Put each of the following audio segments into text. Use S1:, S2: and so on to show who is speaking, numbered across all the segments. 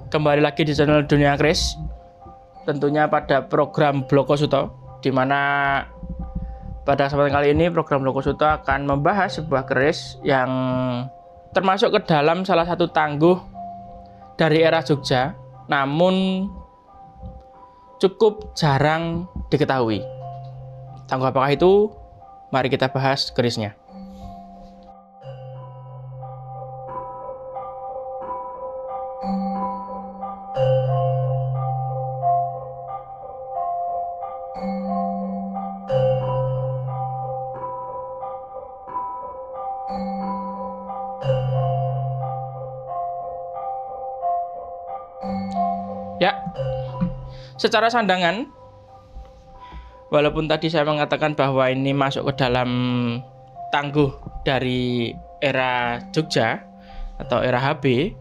S1: kembali lagi di channel Dunia Keris. Tentunya pada program Blokosuto, di mana pada kesempatan kali ini program Blokosuto akan membahas sebuah keris yang termasuk ke dalam salah satu tangguh dari era Jogja, namun cukup jarang diketahui. Tangguh apakah itu? Mari kita bahas kerisnya. Ya, secara sandangan, walaupun tadi saya mengatakan bahwa ini masuk ke dalam tangguh dari era Jogja atau era HB,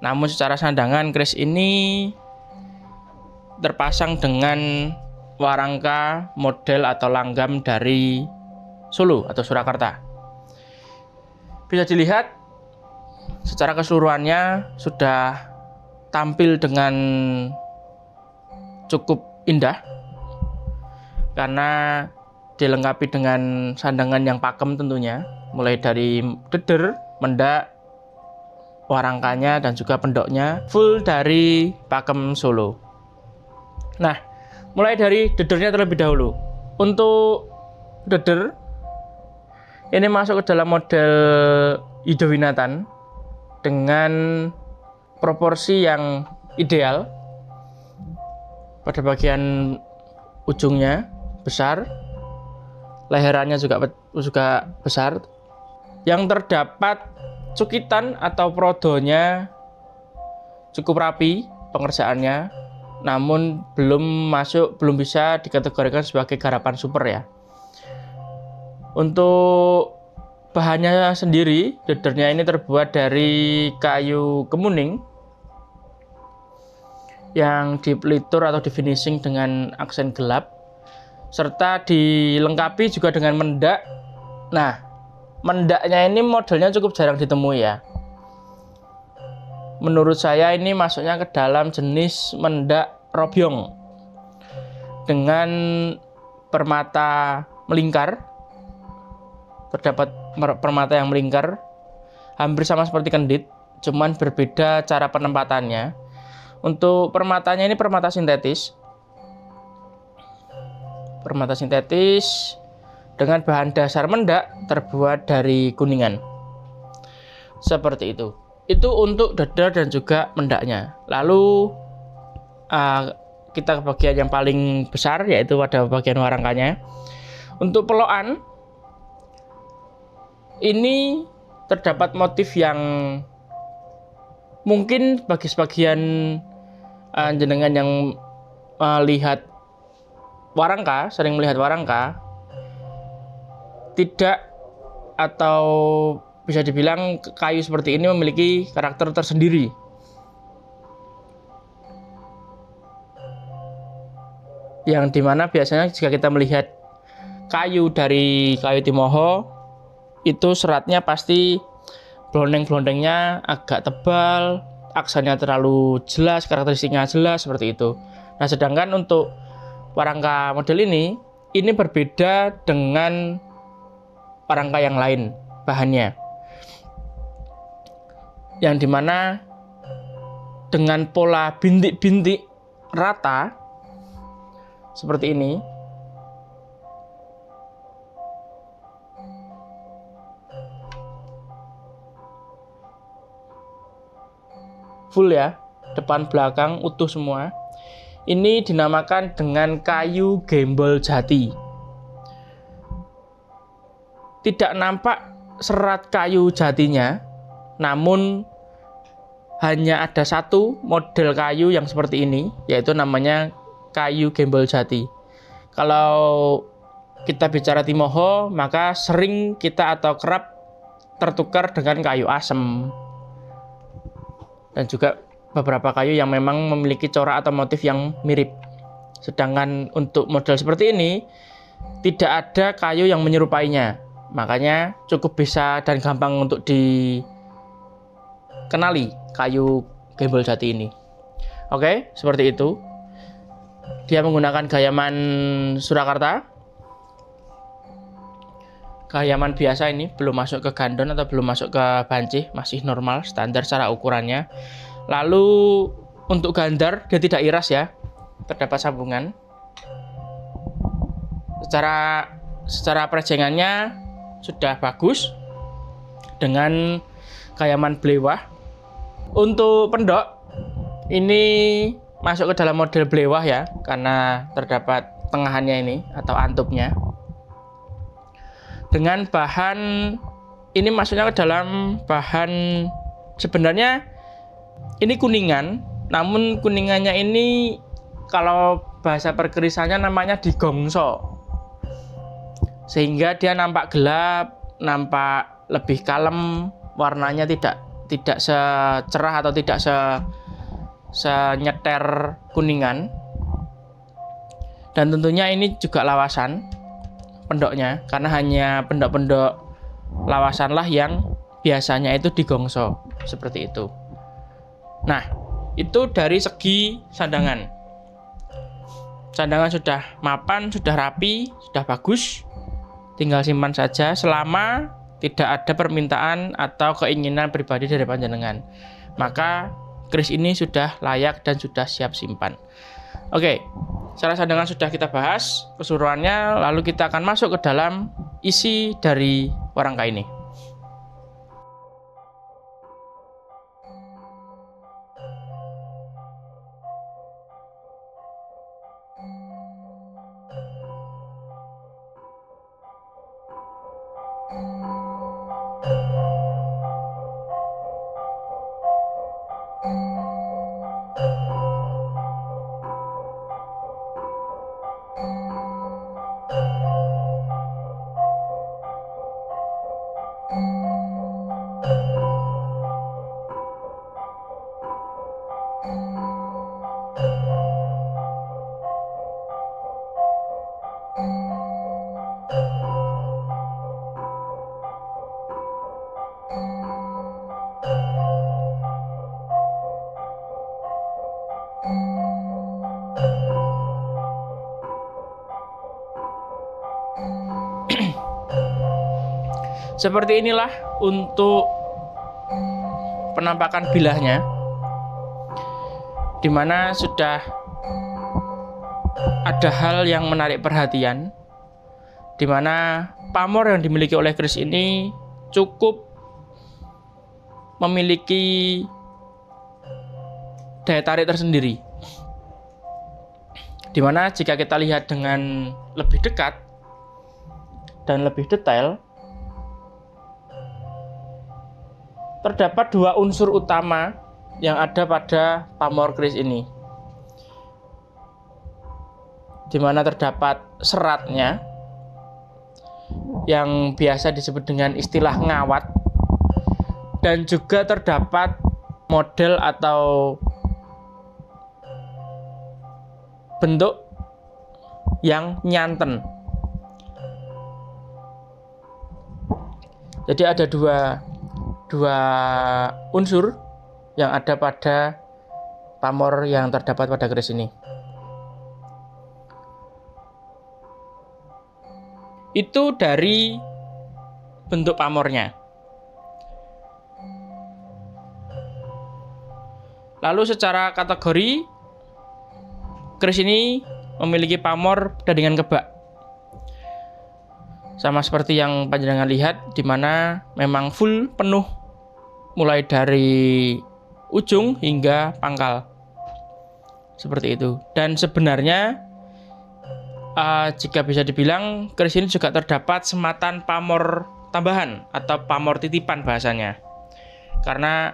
S1: namun secara sandangan keris ini terpasang dengan warangka model atau langgam dari Solo atau Surakarta. Bisa dilihat secara keseluruhannya sudah tampil dengan cukup indah karena dilengkapi dengan sandangan yang pakem tentunya, mulai dari deder, mendak, warangkanya dan juga pendoknya full dari pakem Solo. Nah, mulai dari dedernya terlebih dahulu. Untuk deder ini masuk ke dalam model Idowinatan dengan proporsi yang ideal. Pada bagian ujungnya besar, leherannya juga besar. Yang terdapat cukitan atau prodonya cukup rapi pengerjaannya, namun belum bisa dikategorikan sebagai garapan super ya. Untuk bahannya sendiri, dedernya ini terbuat dari kayu kemuning yang dipelitur atau di finishing dengan aksen gelap, serta dilengkapi juga dengan mendak. Nah, mendaknya ini modelnya cukup jarang ditemui ya. Menurut saya ini masuknya ke dalam jenis mendak robyong dengan permata melingkar. Terdapat permata yang melingkar hampir sama seperti kendit, cuman berbeda cara penempatannya. Untuk permatanya ini permata sintetis. Permata sintetis dengan bahan dasar mendak terbuat dari kuningan. Seperti itu. Itu untuk deder dan juga mendaknya. Lalu kita ke bagian yang paling besar, yaitu pada bagian warangkanya. Untuk pelokan ini terdapat motif yang mungkin bagi sebagian jenengan yang sering melihat warangka, tidak atau bisa dibilang kayu seperti ini memiliki karakter tersendiri. Yang dimana biasanya jika kita melihat kayu dari kayu timoho, itu seratnya pasti blondeng-blondengnya agak tebal, aksennya terlalu jelas, karakteristiknya jelas seperti itu. Nah, sedangkan untuk warangka model ini berbeda dengan warangka yang lain bahannya, yang dimana dengan pola bintik-bintik rata seperti ini. Full ya, depan belakang utuh semua. Ini dinamakan dengan kayu gembol jati. Tidak nampak serat kayu jatinya, namun hanya ada satu model kayu yang seperti ini, yaitu namanya kayu gembol jati. Kalau kita bicara timoho, maka sering kita atau kerap tertukar dengan kayu asem, dan juga beberapa kayu yang memang memiliki corak atau motif yang mirip. Sedangkan untuk model seperti ini tidak ada kayu yang menyerupainya, makanya cukup bisa dan gampang untuk dikenali kayu gembol jati ini. Oke, seperti itu. Dia menggunakan gayaman Surakarta. Gayaman biasa ini, belum masuk ke gandon atau belum masuk ke bancih, masih normal, standar secara ukurannya. Lalu untuk gandar, dia tidak iras ya, terdapat sambungan. Secara prejengannya sudah bagus dengan gayaman blewah. Untuk pendok ini masuk ke dalam model blewah ya, karena terdapat tengahannya ini atau antupnya. Dengan bahan ini masuknya ke dalam bahan, sebenarnya ini kuningan, namun kuningannya ini kalau bahasa perkerisannya namanya digongso, sehingga dia nampak gelap, nampak lebih kalem, warnanya tidak secerah atau tidak senyeter kuningan. Dan tentunya ini juga lawasan pendoknya, karena hanya pendok-pendok lawasanlah yang biasanya itu digongso seperti itu. Nah, itu dari segi sandangan. Sandangan sudah mapan, sudah rapi, sudah bagus. Tinggal simpan saja selama tidak ada permintaan atau keinginan pribadi dari panjenengan. Maka keris ini sudah layak dan sudah siap simpan. Oke, cara sandangan sudah kita bahas keseluruhannya, lalu kita akan masuk ke dalam isi dari warangka ini. Seperti inilah untuk penampakan bilahnya, dimana sudah ada hal yang menarik perhatian, dimana pamor yang dimiliki oleh keris ini cukup memiliki daya tarik tersendiri, dimana jika kita lihat dengan lebih dekat dan lebih detail, terdapat dua unsur utama yang ada pada pamor keris ini, di mana terdapat seratnya yang biasa disebut dengan istilah ngawat, dan juga terdapat model atau bentuk yang nyanten. Jadi ada dua unsur yang ada pada pamor yang terdapat pada keris ini. Itu dari bentuk pamornya. Lalu secara kategori, keris ini memiliki pamor dengan kebak. Sama seperti yang panjenengan lihat, di mana memang full penuh mulai dari ujung hingga pangkal. Seperti itu. Dan sebenarnya jika bisa dibilang, keris ini juga terdapat sematan pamor tambahan atau pamor titipan bahasanya. Karena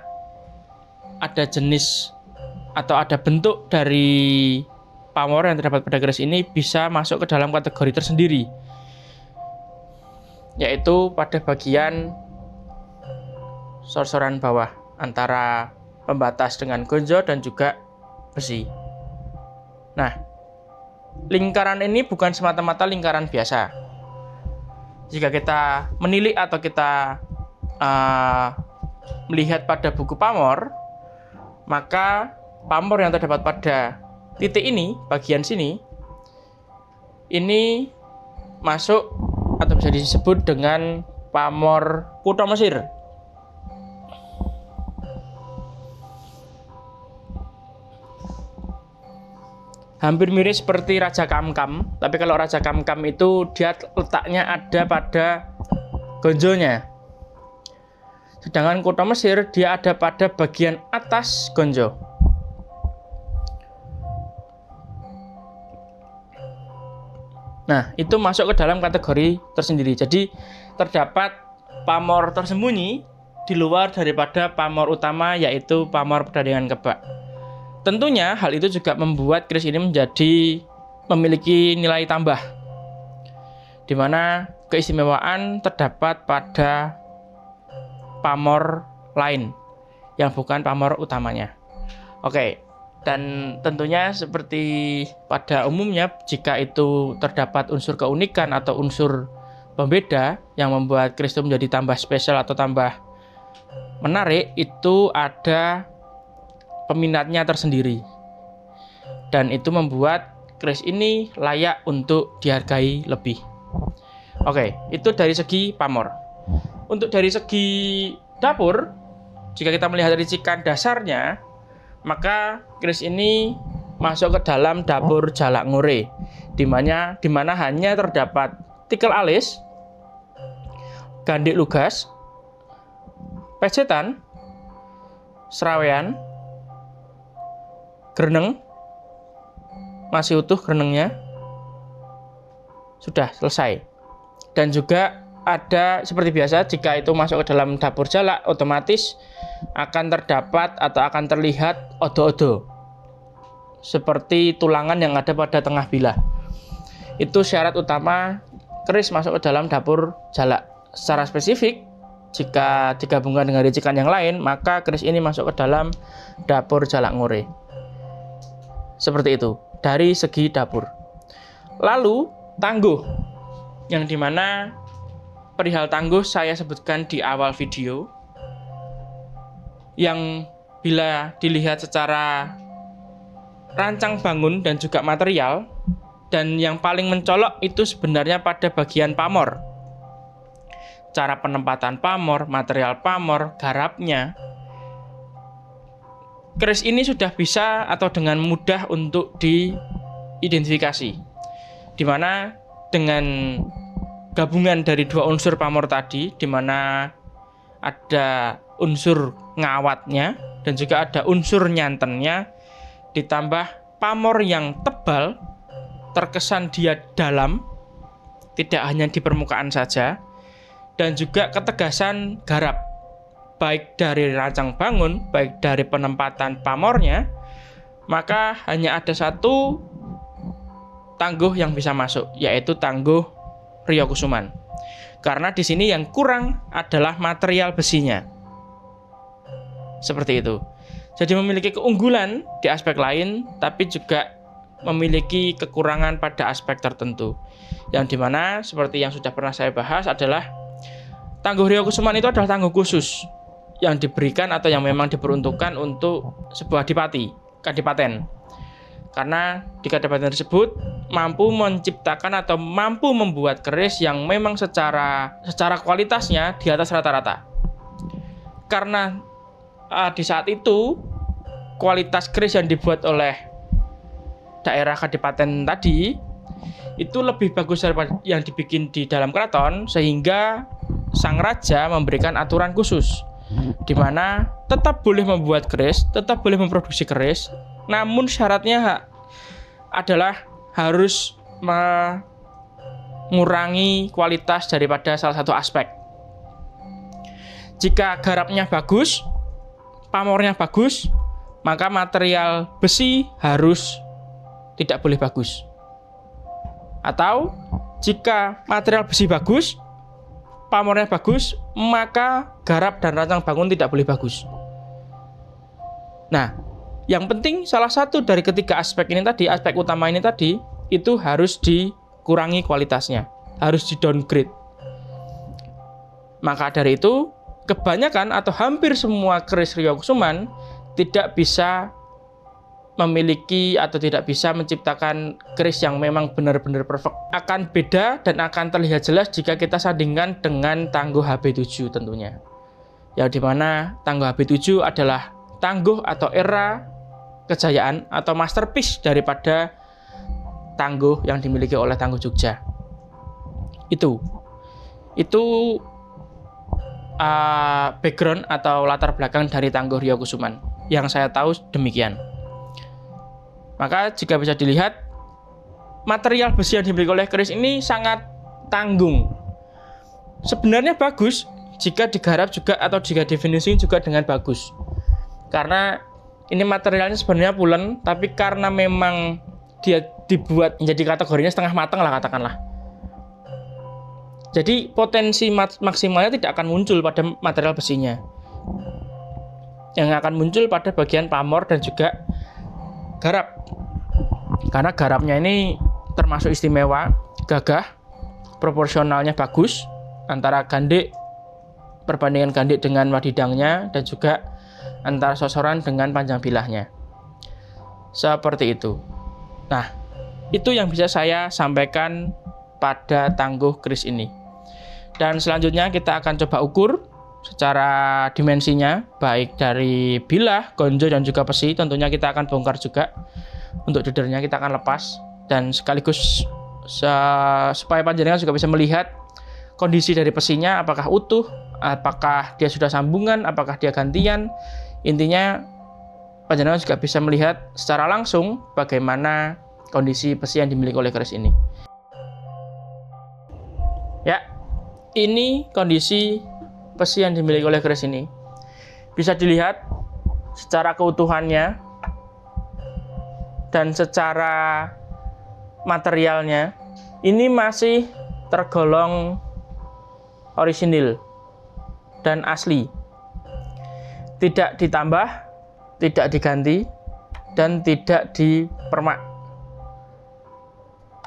S1: ada jenis atau ada bentuk dari pamor yang terdapat pada keris ini bisa masuk ke dalam kategori tersendiri, yaitu pada bagian sorsoran bawah antara pembatas dengan gonjo dan juga besi. Nah, lingkaran ini bukan semata-mata lingkaran biasa. Jika kita menilik atau kita melihat pada buku pamor, maka pamor yang terdapat pada titik ini, bagian sini, ini masuk atau bisa disebut dengan pamor Kutha Mesir. Hampir mirip seperti Raja Kamkam, tapi kalau Raja Kamkam itu dia letaknya ada pada gonjonya. Sedangkan Kutha Mesir dia ada pada bagian atas gonjo. Nah, itu masuk ke dalam kategori tersendiri. Jadi terdapat pamor tersembunyi di luar daripada pamor utama, yaitu pamor Pedandaian Kebak. Tentunya hal itu juga membuat keris ini memiliki nilai tambah, di mana keistimewaan terdapat pada pamor lain yang bukan pamor utamanya. Oke, dan tentunya seperti pada umumnya, jika itu terdapat unsur keunikan atau unsur pembeda yang membuat keris itu menjadi tambah spesial atau tambah menarik, itu ada peminatnya tersendiri, dan itu membuat keris ini layak untuk dihargai lebih. Oke, itu dari segi pamor. Untuk dari segi dapur, jika kita melihat dari cikan dasarnya, maka keris ini masuk ke dalam dapur Jalak Ngure, di mana hanya terdapat tikel alis, gandik lugas, pecetan, serawean, greneng, masih utuh grenengnya, sudah selesai. Dan juga ada seperti biasa, jika itu masuk ke dalam dapur jalak, otomatis akan terdapat atau akan terlihat odo-odo seperti tulangan yang ada pada tengah bilah. Itu syarat utama keris masuk ke dalam dapur jalak. Secara spesifik, jika digabungkan dengan ricikan yang lain, maka keris ini masuk ke dalam dapur Jalak Ngure. Seperti itu dari segi dapur. Lalu tangguh, yang dimana perihal tangguh saya sebutkan di awal video, yang bila dilihat secara rancang bangun dan juga material, dan yang paling mencolok itu sebenarnya pada bagian pamor. Cara penempatan pamor, material pamor, garapnya, keris ini sudah bisa atau dengan mudah untuk diidentifikasi, di mana dengan gabungan dari dua unsur pamor tadi, di mana ada unsur ngawatnya dan juga ada unsur nyantennya, ditambah pamor yang tebal, terkesan dia dalam, tidak hanya di permukaan saja, dan juga ketegasan garap, baik dari rancang bangun, baik dari penempatan pamornya, maka hanya ada satu tangguh yang bisa masuk, yaitu tangguh Ryokusuman. Karena di sini yang kurang adalah material besinya. Seperti itu. Jadi memiliki keunggulan di aspek lain, tapi juga memiliki kekurangan pada aspek tertentu. Yang dimana seperti yang sudah pernah saya bahas adalah tangguh Ryokusuman itu adalah tangguh khusus yang diberikan atau yang memang diperuntukkan untuk sebuah kadipaten. Karena di kadipaten tersebut mampu menciptakan atau mampu membuat keris yang memang secara kualitasnya di atas rata-rata. Karena di saat itu kualitas keris yang dibuat oleh daerah kadipaten tadi itu lebih bagus daripada yang dibikin di dalam keraton, sehingga sang raja memberikan aturan khusus, di mana tetap boleh membuat keris, tetap boleh memproduksi keris, namun syaratnya adalah harus mengurangi kualitas daripada salah satu aspek. Jika garapnya bagus, pamornya bagus, maka material besi harus tidak boleh bagus. Atau jika material besi bagus, pamornya bagus, maka garap dan rancang bangun tidak boleh bagus. Nah, yang penting salah satu dari ketiga aspek ini tadi, aspek utama ini tadi, itu harus dikurangi kualitasnya, harus di downgrade. Maka dari itu, kebanyakan atau hampir semua keris Ryokusuman tidak bisa memiliki atau tidak bisa menciptakan keris yang memang benar-benar perfect. Akan beda dan akan terlihat jelas jika kita sandingkan dengan tangguh HB7 tentunya. Yang dimana tangguh HB7 adalah tangguh atau era kejayaan atau masterpiece daripada tangguh yang dimiliki oleh Tangguh Jogja. Itu background atau latar belakang dari Tangguh Ryokusuman. Yang saya tahu demikian. Maka jika bisa dilihat, material besi yang dimiliki oleh keris ini sangat tanggung. Sebenarnya bagus jika digarap juga atau jika difinishing juga dengan bagus. Karena ini materialnya sebenarnya pulen, tapi karena memang dia dibuat menjadi kategorinya setengah matang lah katakanlah. Jadi potensi maksimalnya tidak akan muncul pada material besinya. Yang akan muncul pada bagian pamor dan juga garap. Karena garapnya ini termasuk istimewa, gagah, proporsionalnya bagus antara gandik, perbandingan gandik dengan wadidangnya, dan juga antara sosoran dengan panjang bilahnya. Seperti itu. Nah, itu yang bisa saya sampaikan pada tangguh keris ini. Dan selanjutnya kita akan coba ukur secara dimensinya, baik dari bilah, gonjo, dan juga besi. Tentunya kita akan bongkar juga. Untuk dadernya kita akan lepas. Dan sekaligus supaya panjenengan juga bisa melihat kondisi dari besinya, apakah utuh, apakah dia sudah sambungan, apakah dia gantian. Intinya panjenengan juga bisa melihat secara langsung bagaimana kondisi besi yang dimiliki oleh keris ini. Ya, ini kondisi besi yang dimiliki oleh keris ini. Bisa dilihat secara keutuhannya dan secara materialnya. Ini masih tergolong orisinil dan asli. Tidak ditambah, tidak diganti, dan tidak dipermak.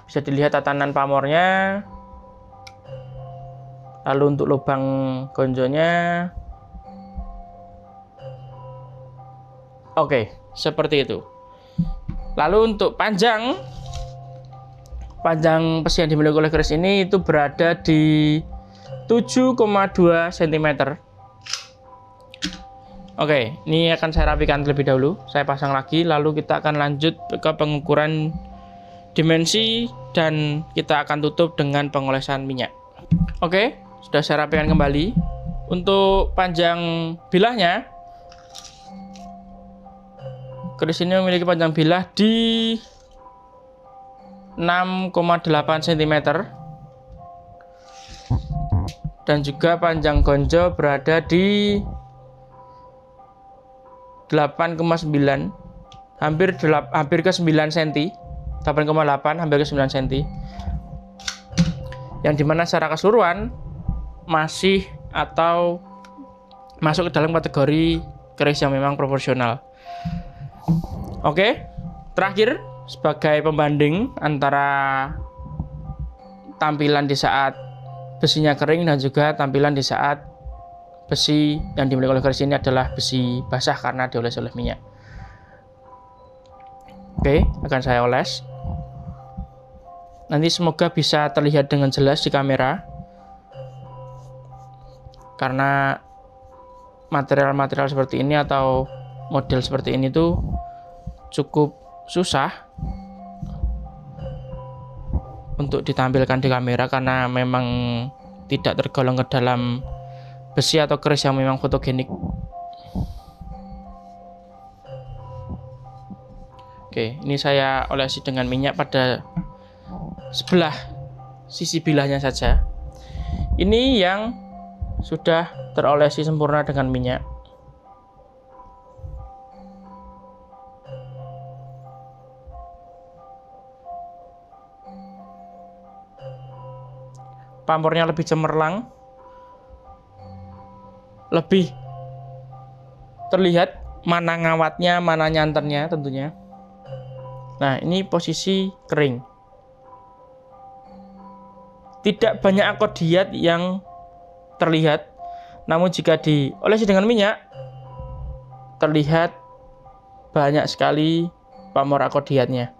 S1: Bisa dilihat tatanan pamornya. Lalu untuk lubang gonjonya, oke, seperti itu. Lalu untuk panjang besi yang dimiliki oleh keris ini itu berada di 7,2 cm. Oke, ini akan saya rapikan terlebih dahulu. Saya pasang lagi, lalu kita akan lanjut ke pengukuran dimensi dan kita akan tutup dengan pengolesan minyak. Oke, sudah saya rapikan kembali. Untuk panjang bilahnya, keris ini memiliki panjang bilah di 6,8 cm dan juga panjang gonjo berada di 8,9, hampir ke 9 cm, 8,8 hampir ke 9 cm, yang dimana secara keseluruhan masih atau masuk ke dalam kategori keris yang memang proporsional. Oke, terakhir sebagai pembanding antara tampilan di saat besinya kering dan juga tampilan di saat besi yang dimiliki oleh keris ini adalah besi basah karena dioles oleh minyak. Oke, akan saya oles. Nanti semoga bisa terlihat dengan jelas di kamera. Karena material-material seperti ini atau model seperti ini tuh cukup susah untuk ditampilkan di kamera karena memang tidak tergolong ke dalam besi atau keris yang memang fotogenik. Oke, ini saya olesi dengan minyak pada sebelah sisi bilahnya saja. Ini yang sudah terolesi sempurna dengan minyak. Pamornya lebih cemerlang, lebih terlihat mana ngawatnya, mana nyanternya tentunya. Nah, ini posisi kering. Tidak banyak akodiat yang terlihat, namun jika diolesi dengan minyak, terlihat banyak sekali pamor akodiatnya.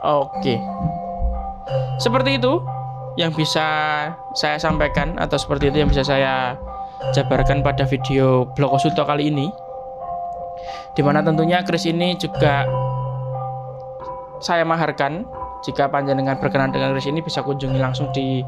S1: Oke, seperti itu yang bisa saya sampaikan, atau seperti itu yang bisa saya jabarkan pada video blog Osulto kali ini, dimana tentunya keris ini juga saya maharkan. Jika panjenengan berkenan dengan keris ini, bisa kunjungi langsung di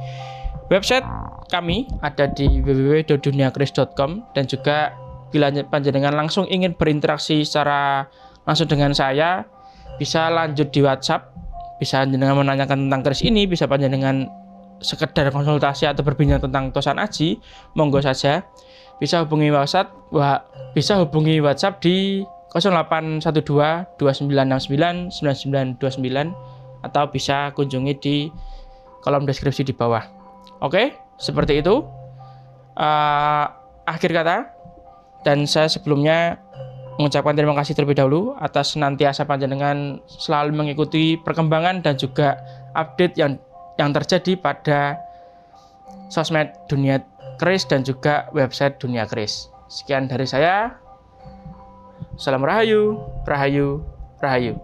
S1: website kami, ada di www.duniakris.com, dan juga bila panjenengan langsung ingin berinteraksi secara langsung dengan saya, bisa lanjut di WhatsApp, bisa panjenengan menanyakan tentang keris ini, bisa panjenengan sekedar konsultasi atau berbincang tentang tosan aji, monggo saja. Bisa hubungi WhatsApp di 0812 2969 9929, atau bisa kunjungi di kolom deskripsi di bawah. Oke, seperti itu. Akhir kata, dan saya sebelumnya mengucapkan terima kasih terlebih dahulu atas senantiasa panjenengan selalu mengikuti perkembangan dan juga update yang terjadi pada sosmed Dunia Keris dan juga website Dunia Keris. Sekian dari saya. Salam Rahayu, Rahayu, Rahayu.